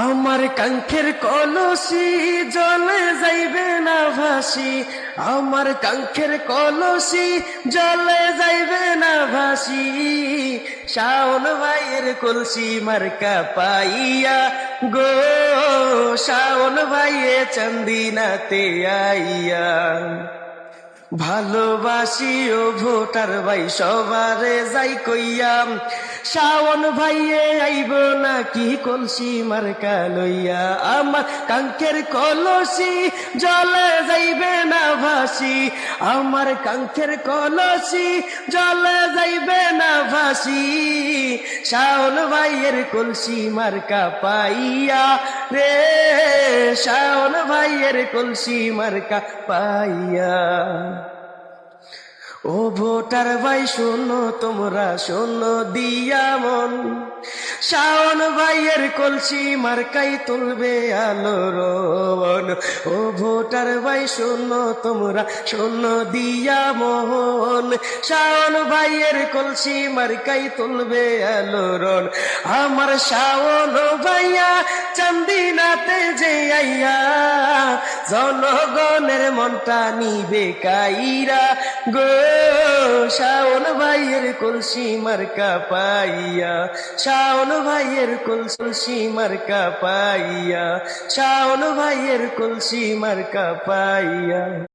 আমার কাঙ্ক্ষের কলসি জলে যাইবে না ভাসি, আমার কাঙ্ক্ষের কলসি জলে যাইবে না ভাসি। শাওন ভাইয়ের কলসি মার্কা পাইয়া গো, শাওন ভাইয়ে চান্দিনাতে আইয়া। ভালোবাসি ও ভোটার ভাই সবারে যাই কইয়াম, শাওন ভাইয়ে আইব নাকি কলসি মার্কা লইয়া। আমার কাঙ্ক্ষের কলসি জলে যাইবে না ভাসি, আমার কাঙ্ক্ষের কলসি জলে যাইবে না ভাসি। শাওন ভাইয়ের কলসি মার্কা পাইয়া রে, শাওন ভাইয়ের কলসি মার্কা পাইয়া। ও ভোটার ভাই শোনো তোমরা, শোনো দিয়া মন, শাওন ভাইয়ের কলসি মার্কাই তুলবে আলোড়ন। ও ভোটার ভাই শোনো তোমরা, শোনো দিয়া মন, শাওন ভাইয়ের কলসি মার্কাই তুলবে আলোড়ন। আমার শাওন ভাইয়া চান্দিনাতে যে আইয়া, জনগণের মনটা নিবে কাইরা গো, শাওন ভাইয়ের কলসি মার্কা পাইয়া, শাওন ভাইয়ের কলসি মার্কা পাইয়া, শাওন ভাইয়ের কলসি মার্কা পাইয়া।